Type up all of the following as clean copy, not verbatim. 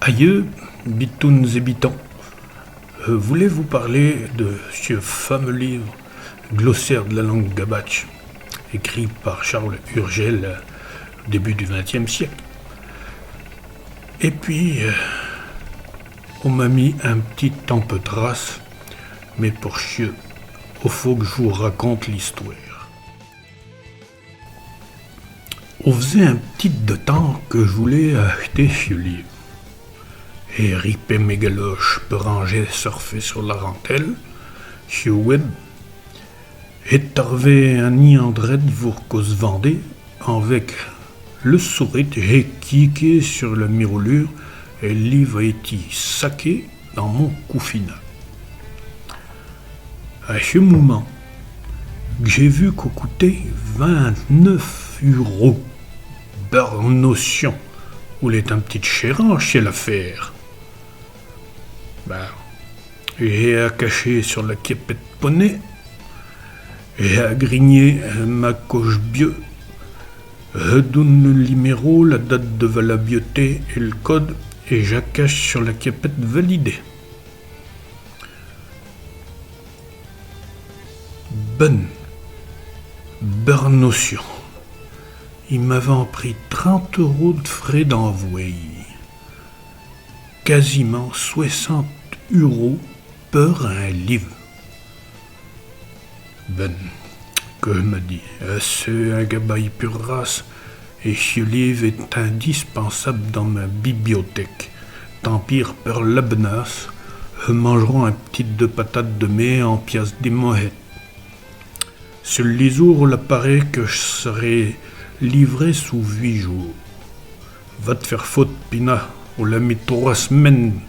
Aïeux, bitounes et bitons, voulez vous parler de ce fameux livre Glossaire de la langue gabache, écrit par Charles Hurgel au début du XXe siècle. Et puis, on m'a mis un petit empeutrace, mais pour chieux, il faut que je vous raconte l'histoire. On faisait un petit de temps que je voulais acheter ce livre. Et ripé mes galoches pour ranger surfer sur la rentelle, sur web, et t'arrivais un nid en dread pour qu'on se vendait, avec le sourire, j'ai cliqué sur la mirolure et le livre a été saqué dans mon couffina. À ce moment, j'ai vu qu'on coûtait 29 €. Bonne notion, où il est un petit chérant chez l'affaire. J'ai à cacher sur la quépette poney, et à grigner ma coche bieux, redonne le numéro, la date de valabilité et le code, et j'accache sur la quépette validée. Bonne notion. Il m'avait pris 30 € de frais d'envoi. Quasiment 60 € pour un livre. Que me dit, c'est un gabaille pure race, et ce livre est indispensable dans ma bibliothèque. Tant pire pour l'abnasse, mangeront un petit de patates de mai en pièces des moettes. Sur les jours, il paraît que je serai livré sous 8 jours. Va te faire faute, Pina, on l'a mis 3 semaines,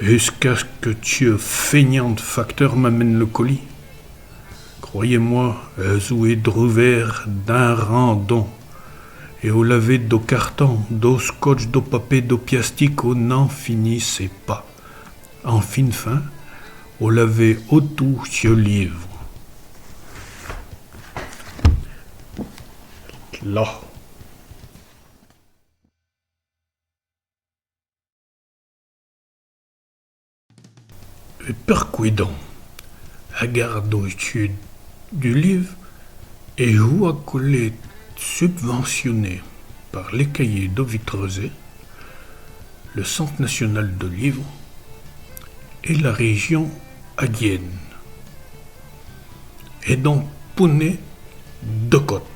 jusqu'à ce que tu feignant de facteur m'amène le colis. Croyez-moi, zoué de revers d'un randon, et au lavé d'eau carton, d'eau scotch, d'eau papier, d'eau plastique, on n'en finissait pas. En fin, on lavé autour ce livre. Là. Et pourquoi donc, à garde au-dessus du livre, et où à coller subventionné par les cahiers d'Ovitreusé, le Centre national de livres et la région Haguienne. Et donc, poney 2 côtes.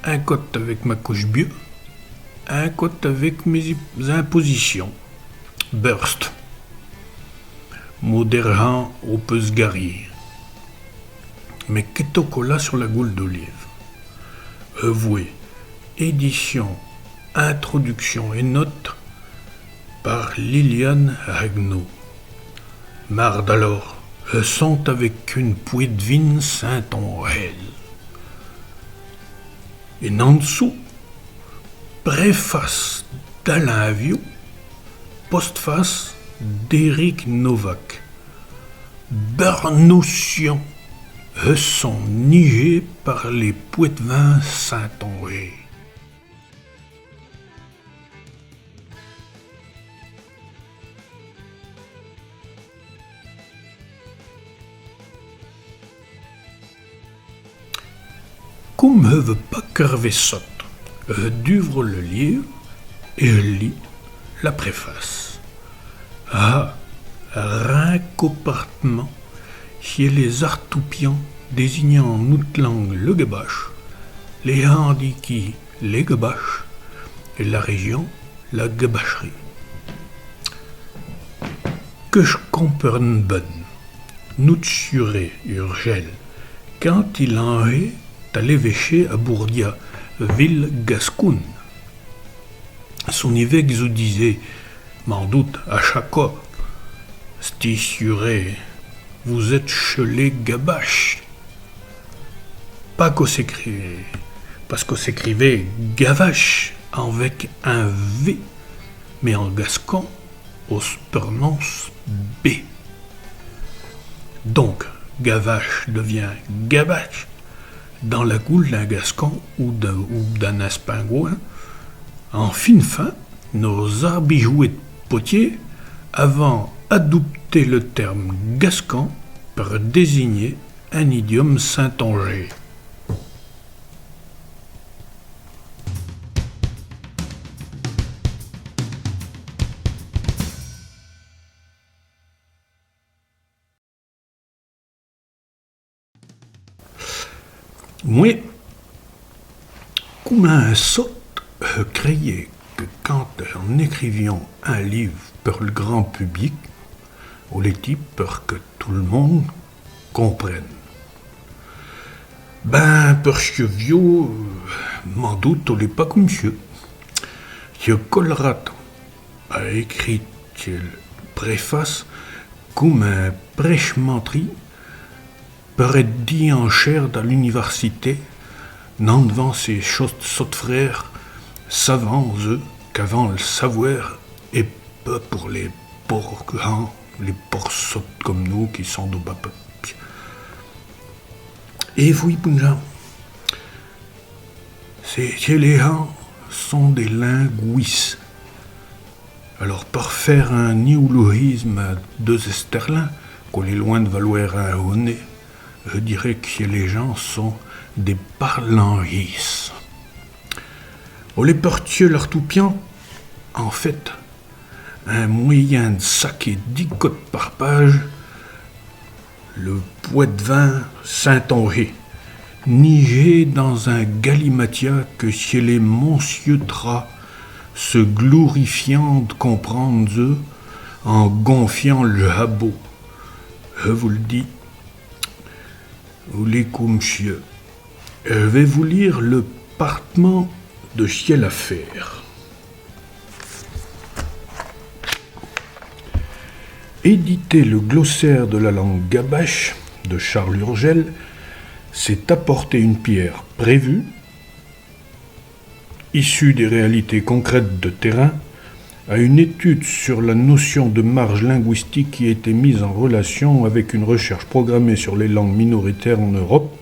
Un côte avec ma couche bio, un côte avec mes impositions. Burst. Modérant au peu se garir. Mais qu'est-ce qu'on a sur la goule d'olive? Avoué, édition, introduction et notes par Liliane Ragnaud. Marre d'alors, sont avec une pouille de vigne Saint-Onrel. Et en dessous, préface d'Alain Viau, postface d'Éric Novak. Notion sont niées par les Poitevins Saint-Onré. Comme je ne veux pas crever sotte, j'ouvre le livre et je lis la préface. Ah, rien compartiment chez les artoupians désignant en notre langue le gabache, les handikis les gabaches et la région la gabacherie. Que je comprenne bonne, nous suré Urgel, quand il en est à l'évêché à Bourdia, ville gascoune. Son évêque vous disait, m'en doute, à chaque fois, stissuré, vous êtes chelé gabache. Pas qu'on s'écrivait, parce qu'on s'écrivait gavache avec un V, mais en gascon, on se prononce B. Donc, gavache devient gabache dans la goule d'un gascon ou d'un espingouin. En fin, nos arbijoués de potier avant adopté le terme gascon pour désigner un idiome saintongeais. Moi, comme un sot, créais que quand en écrivions un livre pour le grand public, on les dit pour que tout le monde comprenne. Ben, parce que vieux, m'en doute, on n'est pas comme monsieur. Que Colrad a écrit le préface comme un prêche-menterie pour être dit en chair dans l'université, non devant ces sottes frères, savants eux, qu'avant le savoir, et pas pour les porcs grands, les porcs sottes comme nous qui sont de bas peuple. Et vous, Bunja, que les gens sont des linguistes. Alors, pour faire un néologisme à deux esterlins, qu'on est loin de valoir un honnet, je dirais que les gens sont des parlangistes. On les portieux leur toupiant, en fait, un moyen de saquer 10 cotes par page, le poids de vin Saint-Henri, nigé dans un galimatia que chez les monsieurs Tras se glorifiant de comprendre eux en gonfiant le habot. Je vous le dis, vous les monsieur. Je vais vous lire le partement de Chiel à faire. Éditer le glossaire de la langue gabache de Charles Urgel, c'est apporter une pierre prévue, issue des réalités concrètes de terrain, à une étude sur la notion de marge linguistique qui a été mise en relation avec une recherche programmée sur les langues minoritaires en Europe.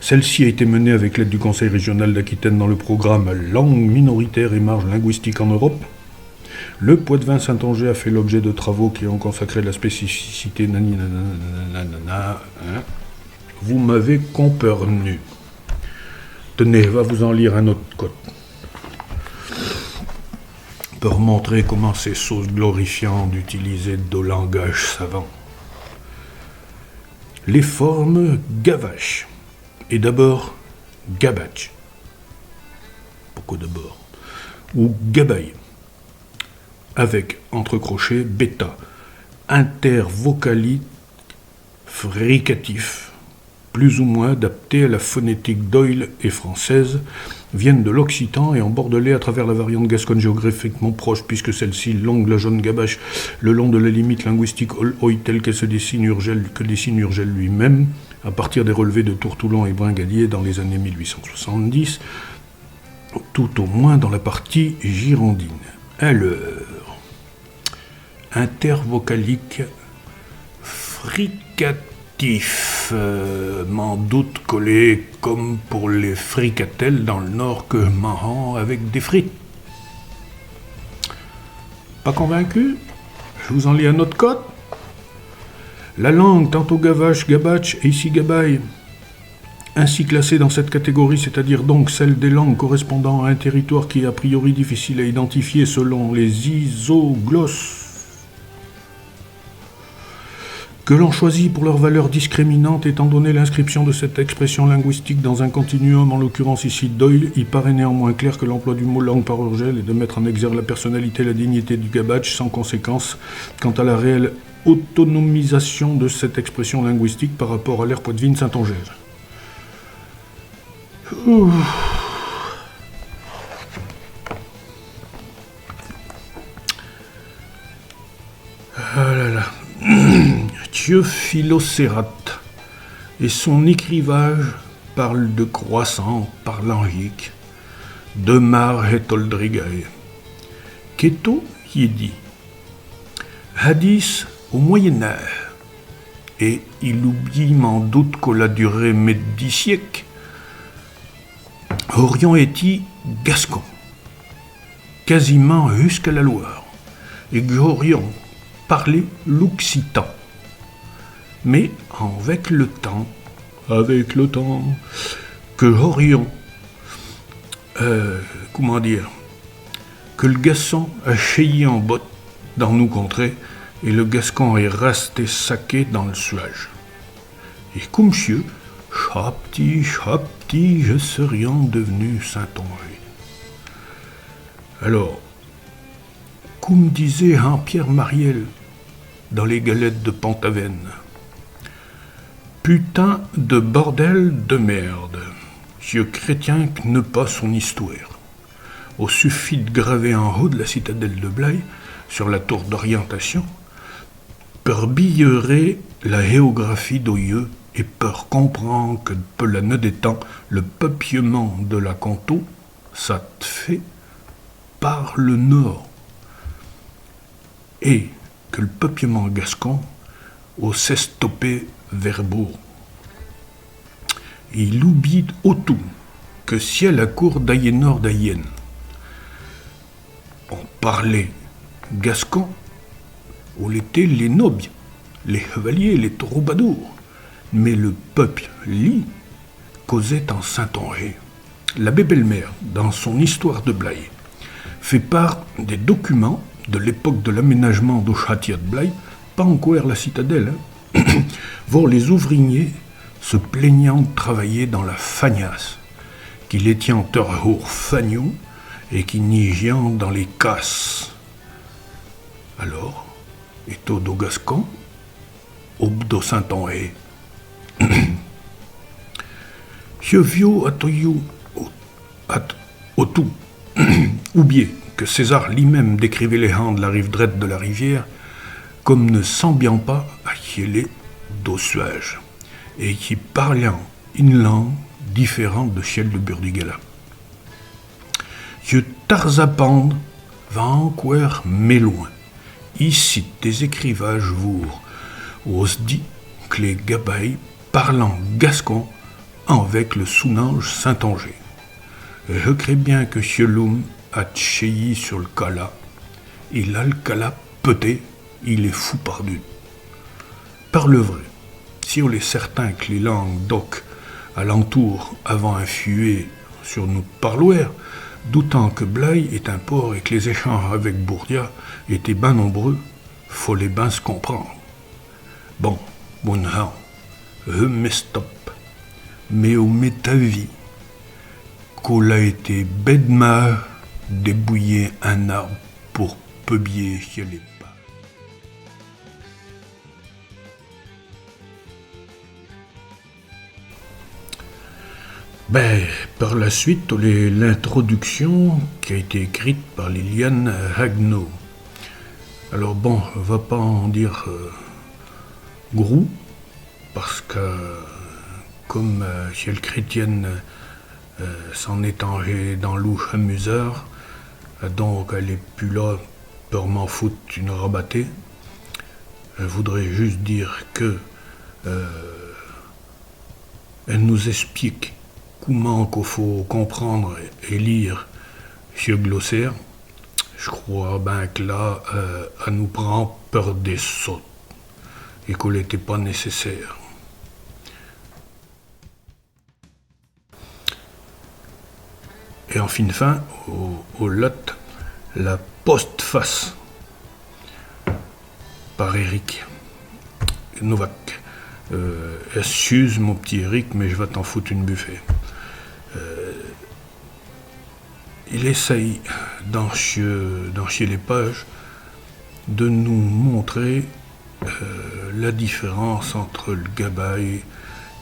Celle-ci a été menée avec l'aide du Conseil régional d'Aquitaine dans le programme Langues minoritaires et marge linguistique en Europe. Le Poitevin Saint-Anger a fait l'objet de travaux qui ont consacré la spécificité Vous m'avez compernu. Tenez, va vous en lire un autre code. Pour montrer comment ces sauces glorifiantes utilisaient de langage savant. Les formes gavache. Et d'abord, gabache. Pourquoi d'abord? Ou gabaye. Avec, entre crochets, bêta. Intervocalique fricatif, plus ou moins adapté à la phonétique d'Oil et française, viennent de l'occitan et en bordelais à travers la variante gasconne géographiquement proche, puisque celle-ci longue la jaune gabache le long de la limite linguistique oi telle qu'elle se dessine Urgel lui-même, à partir des relevés de Tourtoulon et Bringalier dans les années 1870, tout au moins dans la partie girondine. Alors, intervocalique fricatif, m'en doute collé comme pour les fricatelles dans le nord que marrant avec des frites. Pas convaincu? Je vous en lis un autre code. La langue, tantôt gavache, gabache et ici gabaye, ainsi classée dans cette catégorie, c'est-à-dire donc celle des langues correspondant à un territoire qui est a priori difficile à identifier selon les isoglosses que l'on choisit pour leur valeur discriminante, étant donné l'inscription de cette expression linguistique dans un continuum, en l'occurrence ici Doyle, il paraît néanmoins clair que l'emploi du mot langue par Urgel est de mettre en exergue la personnalité et la dignité du gabache, sans conséquence quant à la réelle autonomisation de cette expression linguistique par rapport à l'ère poitevine saintongeaise. Ah là là. Philosérat et son écrivage parle de croissant parlangique, de mar et toldrigae. Keto y dit Hadis au Moyen-Âge, et il oublie m'en doute qu'au la durée met 10 siècles, Orient eti gascon. quasiment jusqu'à la Loire, et qu'aurions parlé l'occitan. Mais avec le temps, que aurions, que le Gascon a cheillé en botte dans nos contrées, et le Gascon est resté saqué dans le suage. Et comme monsieur, petit, je serions devenu Saint-Onger. Alors, comme disait Jean-Pierre Mariel dans les galettes de Pont-Aven, putain de bordel de merde, Dieu chrétien que ne pas son histoire. Au suffit de graver en haut de la citadelle de Blaye, sur la tour d'orientation, per billerer la géographie d'Oyeux et per comprendre que depuis la nuit des temps, le peuplement de la Conto, ça te fait par le nord. Et que le peuplement gascon, au s'est stoppé vers Bourg. Il oublie autout que si à la cour d'Ayenor d'Ayen, on parlait gascon, où étaient les nobles, les chevaliers, les troubadours, mais le peuple lit causait en Saint-Onger. L'abbé Bellemare, dans son Histoire de Blaye, fait part des documents de l'époque de l'aménagement du château de Blaye, pas encore la citadelle, voir les ouvriers se plaignant de travailler dans la fagnasse, qu'il étaient en terre fagnon et qui nigiant dans les casses. Alors, et au Gascon, au do Saint-Onger, je vieux atoyou au tout, oubliez que César lui-même décrivait les gens de la rive droite de la rivière comme ne semblant pas à qui est d'ossuage et qui parlant une langue différente de celle de Burdigala. Je tarzapande va encore mais loin. Ici des écrivages vour, ose dit que les gabailles parlant gascon avec le sounange Saint-Onger. Je crée bien que Cieloum a tcheilli sur le cala, et là le cala peut-être il est fou perdu. Par le vrai, si on est certain que les langues d'oc alentour avant influé sur notre parloir, doutant que Blaye est un port et que les échanges avec Bourdia étaient ben nombreux, faut les ben se comprendre. Bon han, je me stoppe, mais au métavie, qu'on a été bedma débouiller un arbre pour pebier chez les pas. Par la suite, l'introduction qui a été écrite par Liliane Hagno. Alors bon, on va pas en dire gros, parce que comme chez le chrétienne s'en est engagé dans l'ouche amuseur, donc elle est plus là pour m'en foutre une rabattée. Je voudrais juste dire que elle nous explique comment qu'il faut comprendre et lire ce glossaire. Je crois ben que là, elle nous prend peur des sautes et qu'il n'était pas nécessaire. Et en fin, au lot, la postface par Eric Novak. Excuse mon petit Eric, mais je vais t'en foutre une buffet. Il essaye, dans les pages, de nous montrer la différence entre le gabaille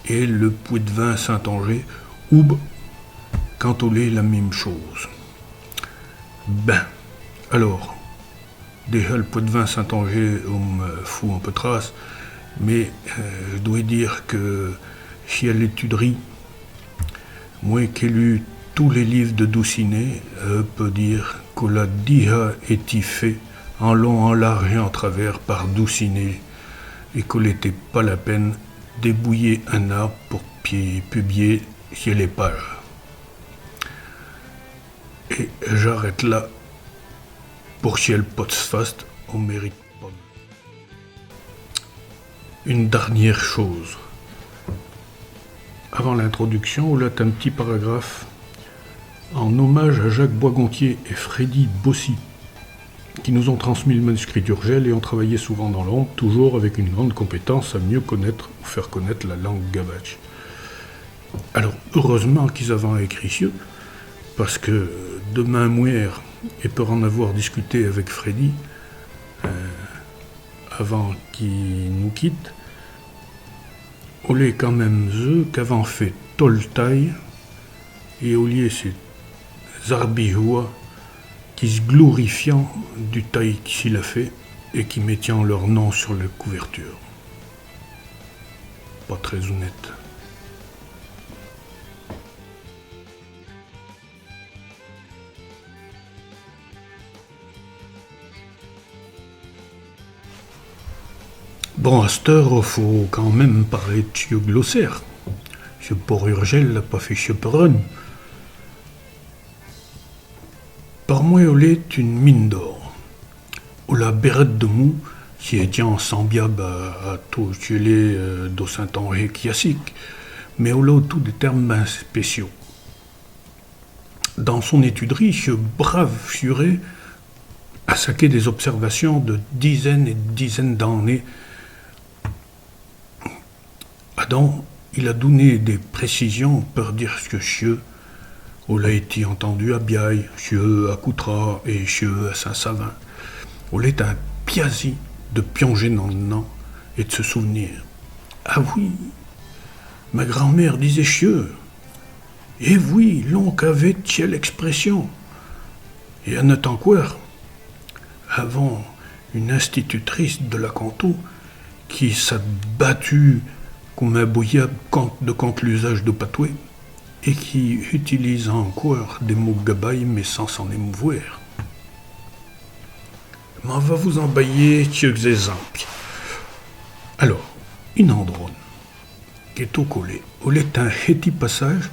et le puits de vin Saint-Onger, ou quand on est la même chose. Alors, déjà le puits de vin Saint-Onger, on me fout un peu de trace, mais je dois dire que si à l'étuderie, moi qui ai lu tous les livres de Doucinet, je peux dire qu'on l'a déjà été fait en long, en large et en travers par Doucinet, et qu'on n'était pas la peine débouiller un arbre pour publier chez les pages. Et j'arrête là pour chiel potsfast, on mérite pas. Une dernière chose. Avant l'introduction, là, un petit paragraphe en hommage à Jacques Boisgontier et Freddy Bossy, qui nous ont transmis le manuscrit d'Urgel et ont travaillé souvent dans l'ombre, toujours avec une grande compétence à mieux connaître ou faire connaître la langue gabache. Alors, heureusement qu'ils avaient écrit cieux, parce que demain mourir, et pour en avoir discuté avec Freddy, avant qu'il nous quitte, on est quand même eux qu'avant fait Toltaï, et au lieu c'est Zarbihoua, qui se glorifiant du taille qu'il a fait et qui mettant leur nom sur la couverture. Pas très honnête. Bon, à cette heure, il faut quand même parler de ce glossaire. Ce port Urgel n'a pas fait chaperon. Par moi, on est une mine d'or. Ou la berrette de mou, qui est en semblable à tout gelé de Saint-Henri classique, mais on a autour des termes ben spéciaux. Dans son étuderie, ce brave furet a saqué des observations de dizaines et dizaines d'années. Adam, il a donné des précisions pour dire ce que chieux. On l'a été entendu à Biaille, chieux à Coutras et chieux à Saint-Savin. On est un piasi de pionger dans le nom et de se souvenir. Ah oui, ma grand-mère disait chieux. Et oui, l'oncle avait telle expression. Et à notre quoi, avant une institutrice de la canto qui s'est battue comme un bouillable contre l'usage de patoué et qui utilise encore des mots gabailles mais sans s'en émouvoir. M'en va vous embailler quelques exemples. Alors, une androne qui est au collet, au est un petit passage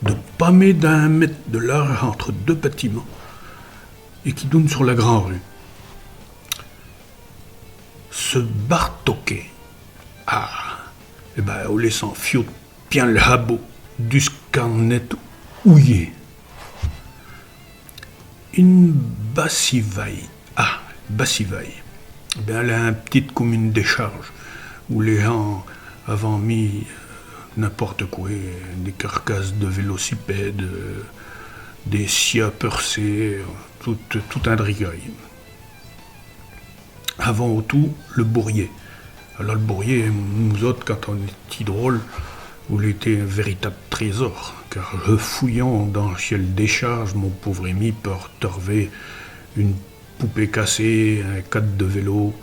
de pas moins d'1 mètre de large entre deux bâtiments et qui donne sur la grande rue. Ce bartoquet, eh ben, on laisse en fiot bien le habot du scarnet houillé. Une bassivaille. Bassivaille. Eh bien, elle a une petite commune décharge où les gens avaient mis n'importe quoi, des carcasses de vélocipèdes, des scies percés, tout un drigaille. Avant tout, le bourrier. Alors le bourrier, nous autres, quand on était drôle, on était un véritable trésor, car refouillant dans le ciel décharge, mon pauvre ami pour trouver une poupée cassée, un cadre de vélo,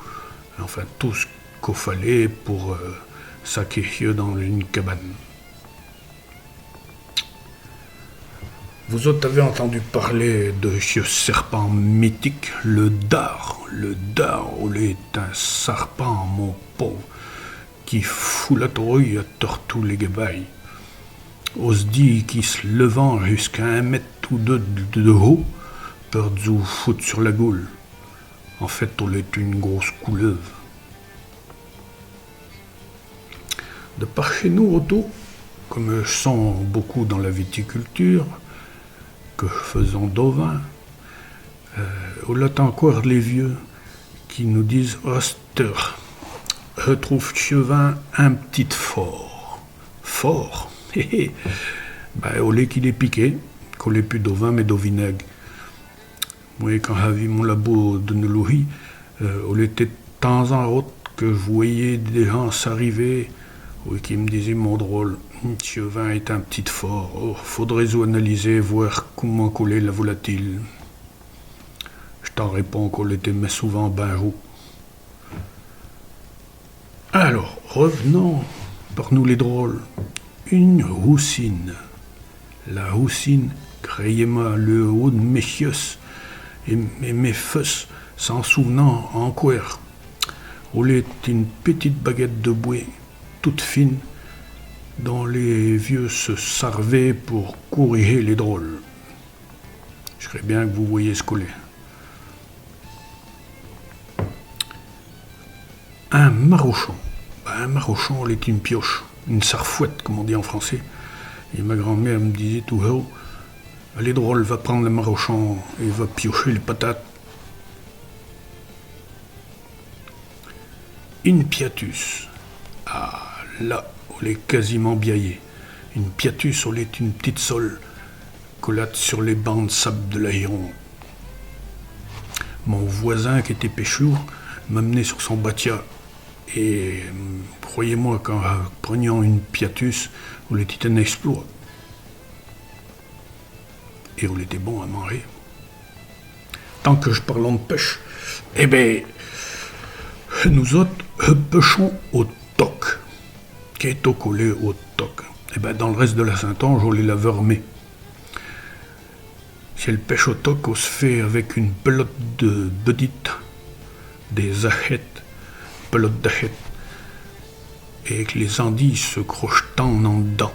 enfin tout ce qu'il fallait pour s'acquérir dans une cabane. Vous autres avez entendu parler de ce serpent mythique, le dard. Le dard, est un serpent, mon pauvre, qui fout la trouille à tortue les guébailles. On se dit qu'il se levant jusqu'à 1 mètre ou 2 de haut, peur de vous foutre sur la goule. En fait, on est une grosse couleuvre. De par chez nous, autour, comme je sens beaucoup dans la viticulture, que faisons d'ovin, on a encore les vieux qui nous disent « Oster, retrouve chevin un petit fort. » Fort. Ben, au lait qu'il est piqué, qu'on l'ait plus d'ovin mais d'eau vinaigre. Moi, quand j'ai vu mon labo de Nelouhi, on était de temps en autre que je voyais des gens s'arriver qui me disaient « Mon drôle, chevin est un petit fort. Oh, faudrait-vous analyser, voir comment coller la volatile. » Je t'en réponds qu'on l'était mais souvent ben haut. Alors, revenons par nous les drôles. Une roussine. La roussine, créez-moi le haut de mes chios et mes feux s'en souvenant en couer. On est une petite baguette de bouée, toute fine, dont les vieux se servaient pour corriger les drôles. Je serais bien que vous voyez ce qu'on est. marochon. Un marochon, il est une pioche, une sarfouette, comme on dit en français. Et ma grand-mère me disait tout haut, elle est drôle, va prendre le marochon et va piocher les patates. Une piatus. Ah, là, on est quasiment biaillé. Une piatus, on est une petite sole collate sur les bancs de sable de l'Aéron. Mon voisin, qui était pêcheur, m'amenait sur son bâtia. Et croyez-moi, qu'en prenant une piatus, on était un exploit. Et on était bon à manger. Tant que je parle de pêche, eh ben, nous autres, pêchons au toc. Qu'est au collé au toc? Eh ben, dans le reste de la Saint-Ange, on les lave vermés. Si elle pêche au toc, on se fait avec une pelote de bedite, des achettes, pelote d'achettes, et avec les anguilles se crochetant en dedans.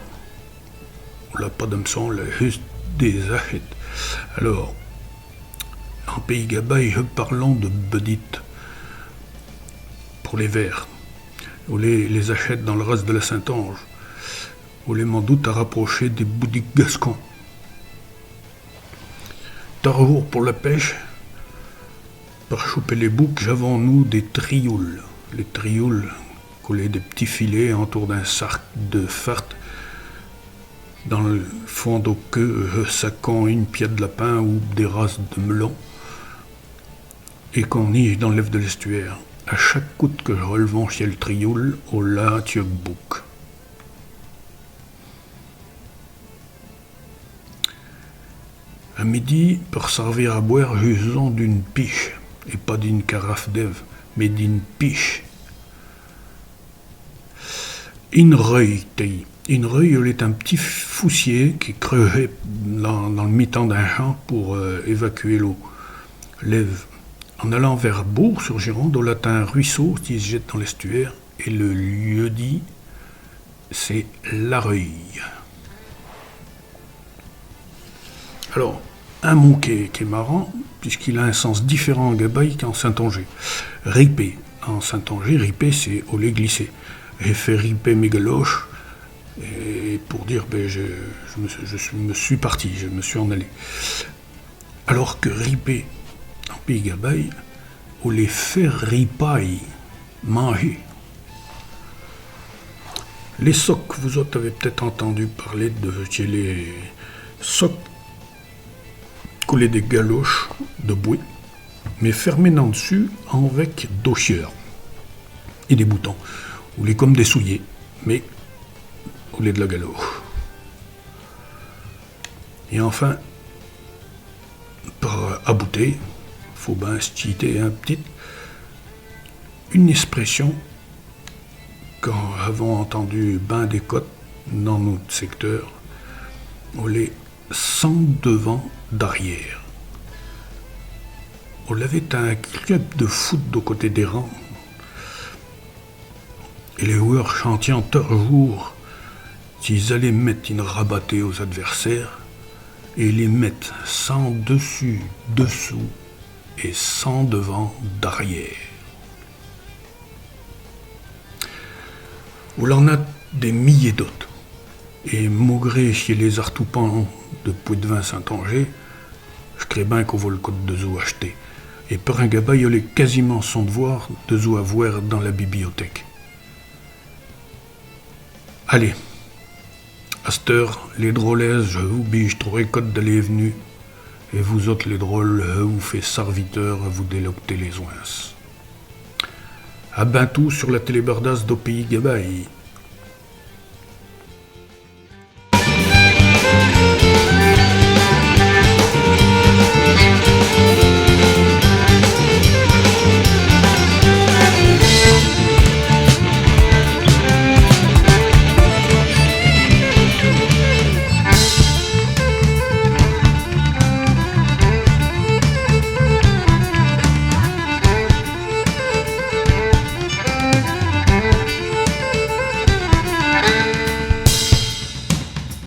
On n'a pas d'hameçon, on a juste des achettes. Alors, en Pays Gabaye, parlons de bedite pour les vers. On les achète dans le reste de la Saint-Ange. On les m'en doute à rapprocher des boutiques gascons. Toujours pour la pêche, pour choper les boucs, j'avons-nous des trioules. Les trioules, collaient des petits filets autour d'un sac de farte. Dans le fond d'eau que saquant une pied de lapin ou des races de melon. Et qu'on nige dans l'œuf de l'estuaire. À chaque coup que je relevons chez le trioule, au là, tu bouc. À midi, pour servir à boire, j'usons d'une piche, et pas d'une carafe d'Ève, mais d'une piche. Une reuille, Une reuille, elle est un petit foussier qui creusait dans le mi-temps d'un champ pour évacuer l'eau. L'Ève. En allant vers Bourg, sur Gironde, on atteint un ruisseau qui se jette dans l'estuaire, et le lieu dit, c'est la Reuille. Alors, un mot qui est marrant, puisqu'il a un sens différent en Gabaye qu'en Saint-Onger. Ripé. En Saint-Onger, ripé, c'est au lait glissé. J'ai fait riper mes galoches, et pour dire, je me suis parti, je me suis en allé. Alors que ripé, en Pays Gabaye, on les fait ripaille, manger. Les socs, vous autres avez peut-être entendu parler de les socs coller des galoches de bouée, mais fermés en dessus avec d'ochieurs et des boutons, ou les comme des souliers, mais au lieu de la galoche. Et enfin, pour abouter, faut bien se cheater un petit, une expression quand avons entendu ben des côtes dans notre secteur, on les sans devant d'arrière. On avait un club de foot de côté des rangs. Et les joueurs chantaient en toujours s'ils allaient mettre une rabattée aux adversaires et les mettre sans dessus, dessous et sans devant d'arrière. On en a des milliers d'autres. Et maugré chez les artoupans de Poitevin-Saint-Anger, je crée bien qu'on va le code de zoo acheter. Et pour un gabaye, il est quasiment son devoir de zoo à voir dans la bibliothèque. Allez, à cette heure, les drôlaises, je vous bige trop code d'aller et venue, et vous autres les drôles, je vous fais serviteur à vous délocter les oins. À bientôt sur la télébardasse d'au Pays Gabaye.